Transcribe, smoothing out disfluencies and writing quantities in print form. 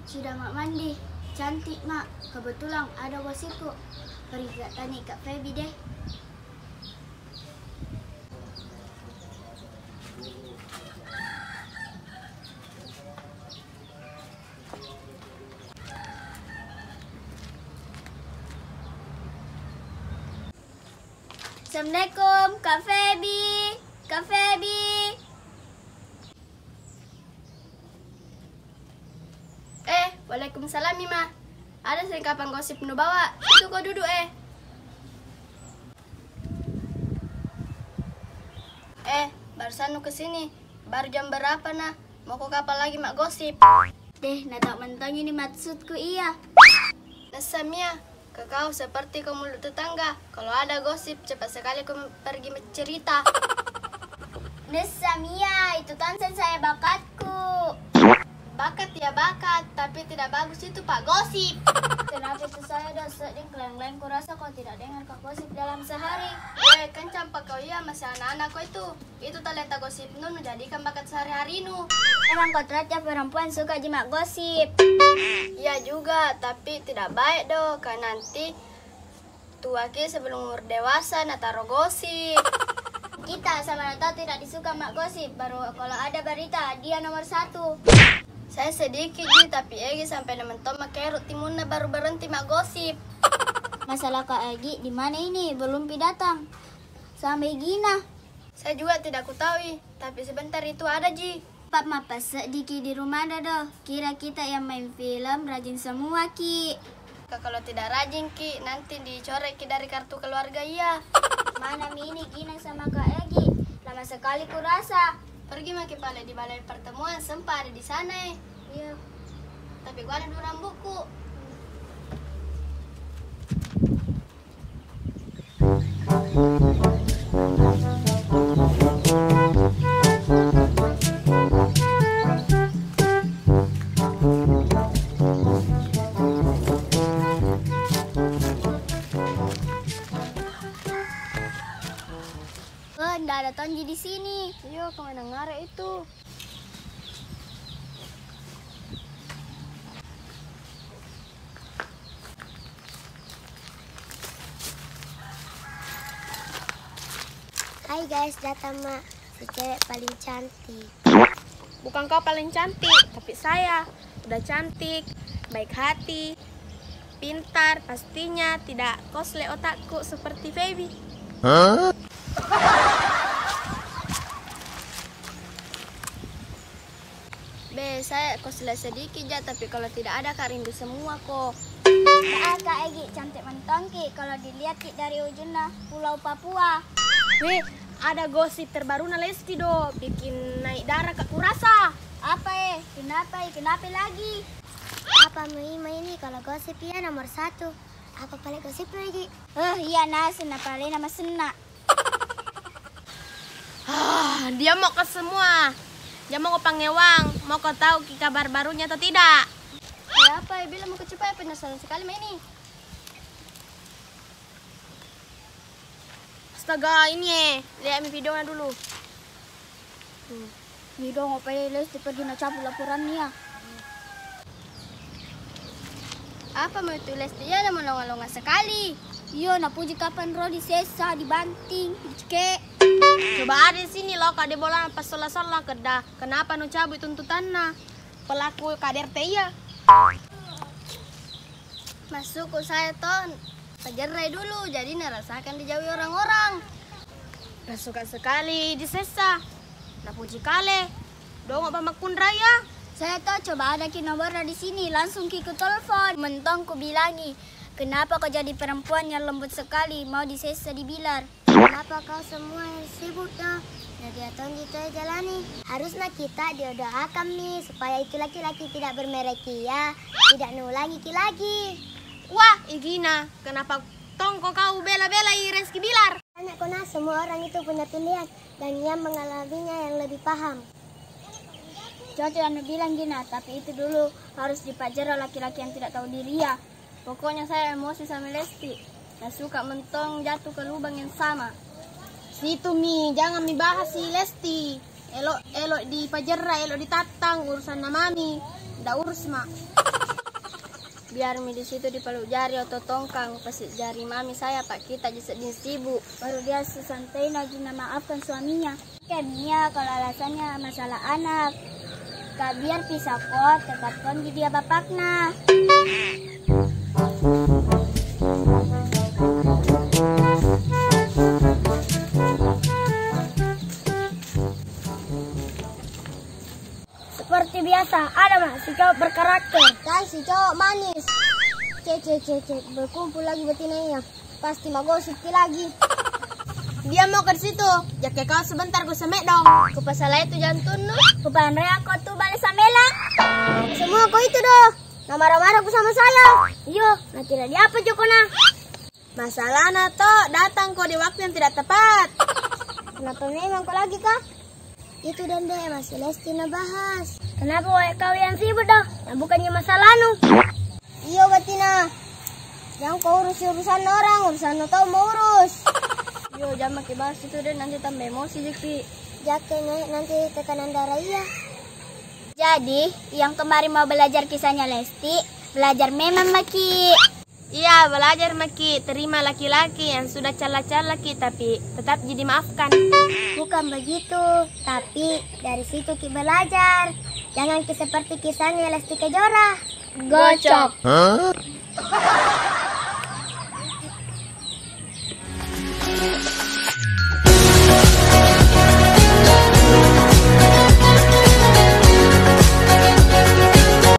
Sudah mak mandi. Cantik mak. Kebetulan ada gosipku. Pergi Kak tanya Kak Feby deh. Assalamualaikum Kak Feby. Kak Feby. Waalaikumsalam Mima. Ada selengkapan gosip nu bawa. Itu kau duduk barusan nu kesini. Baru jam berapa nah? Mau kau kapal lagi mak gosip? Deh, nak mentang ini maksudku iya. Nasamia, kau seperti kau mulut tetangga. Kalau ada gosip cepat sekali kau pergi mencerita. Nasamia, itu tansan saya bakatku. Bakat ya bakat, tapi tidak bagus itu Pak gosip. Kenapa itu saya dah sedang keleng-keleng, kurasa kau tidak dengar Kak gosip dalam sehari. Kan campak kau ya masih anak-anak kau itu. Itu talenta gosip nun menjadikan bakat sehari-hari nu. Emang kau ternyata perempuan suka jimat gosip. Iya juga, tapi tidak baik doh, kan nanti tua ki sebelum umur dewasa nataro gosip. Kita sama Nata tidak disuka mak gosip, baru kalau ada berita dia nomor 1. Saya sedikit Ji, tapi Egi sampai nemen-nemen kerut timunna baru berhenti mak gosip. Masalah Kak Egi di mana ini? Belum datang. Sampai Gina. Saya juga tidak kutahui, tapi sebentar itu ada Ji. Pak mapas sedikit di rumah ada doh. Kira kita yang main film rajin semua Ki. Kalau tidak rajin Ki, nanti dicorek Ki dari kartu keluarga ya. Mana ini Gina sama Kak Egi? Lama sekali kurasa. Pergi maki pale di balai pertemuan, sempat ada di sana Iya. Tapi gua ada 2 rambutku. Nggak ada Tonji di sini. Yo, kemana ngare itu? Hai guys, datang mak. Si cewek paling cantik. Bukan kau paling cantik, tapi saya udah cantik, baik hati, pintar, pastinya tidak kosle otakku seperti Feby. Hah? Saya kosle sedikit ya, tapi kalau tidak ada Kak rindu semua kok. Kak Egi cantik mentong Ki, kalau dilihat Ki dari ujungnya Pulau Papua. Wih, ada gosip terbaru na Lesti do, bikin naik darah Kak kurasa. Apa Kenapa lagi? Apa Mima ini kalau gosip ya nomor 1. Apa paling gosip lagi? Iya nasi paling nama sena. Dia mau ke semua. Dia mau ke Pangewang. Mau kau tahu kabar barunya atau tidak? Ya apa bilang mau ke Cipai, penasaran sekali ma ini. Astaga, ini lihat videonya dulu. Video ngapain Lesti pergi na cabut laporan ya. Apa mau itu Lesti ya nama longa-longa sekali. Iya, napuji kapan Rodi sesa dibanting, dicekek. Coba ada di sini loh, kade bola pas sola-sola kedah. Kenapa nu cabut tuntutanna? Pelaku KDRT ya. Masuk ke saya ton. Pejerai dulu, jadi nerasakan dijauhi orang-orang. Suka sekali di sesa. Napuji kale. Dong apa makun raya? Saya tahu coba ada ki nomor di sini, langsung ki ku telepon. Mentong ku bilangi, kenapa kau jadi perempuan yang lembut sekali, mau disesa di bilar? Kenapa kau semua yang sibuk dong? Jadi Tonji itu jalani. Harusnya kita doakan nih supaya itu laki-laki tidak bermereki ya, tidak nulangi lagi. Wah, Igina, kenapa tongko kau bela-bela Reski Bilar? Tanya kona, semua orang itu punya pilihan dan yang mengalaminya yang lebih paham. Cocok yang bilang Gina, tapi itu dulu harus dipajari laki-laki yang tidak tahu diri ya. Pokoknya saya emosi sama Lesti. Saya suka mentong jatuh ke lubang yang sama. Situ Mi, jangan bahas si Lesti. Elok dipajera, elok ditatang urusan mami. Tidak urus, Mak. Biar mi di situ dipeluk jari atau tongkang pasik jari mami saya Pak kita jadi sibuk. Baru dia sesantai Najina maafkan suaminya. Kan Mia kalau alasannya masalah anak. Kak biar pisah kok, tetapkan di dia bapakna. Seperti biasa, ada Mak, si cowok berkarakter. Dan si cowok manis. Cek, berkumpul lagi betinanya. Pasti mau gosip lagi. Dia mau ke situ. Jaket kau sebentar gue semek dong. Kupasalah itu jantung nu. Kupandre aku tuh balik samela. Semua kau itu doh. Nah marah-marah aku sama saya. Yo, nah tidak diapa Jokona. Masalah nato datang kau di waktu yang tidak tepat. Kenapa memang kau lagi kah? Itu dan deh masih Lestina bahas. Kenapa kau yang sibuk dah? Yang bukannya masalah nu. Iya Batina. Yang kau urus urusan orang, urusan tau mau urus. Yo jangan pakai bahas itu deh nanti tambah emosi Jeki. Jakenya nanti tekanan darah iya. Jadi, yang kemarin mau belajar kisahnya Lesti, belajar memang Maki. Iya belajar Maki, terima laki-laki yang sudah cala-cala Ki tapi tetap jadi maafkan. Bukan begitu, tapi dari situ Ki belajar. Jangan Ki seperti kisahnya Lesti Kejora. Gocok.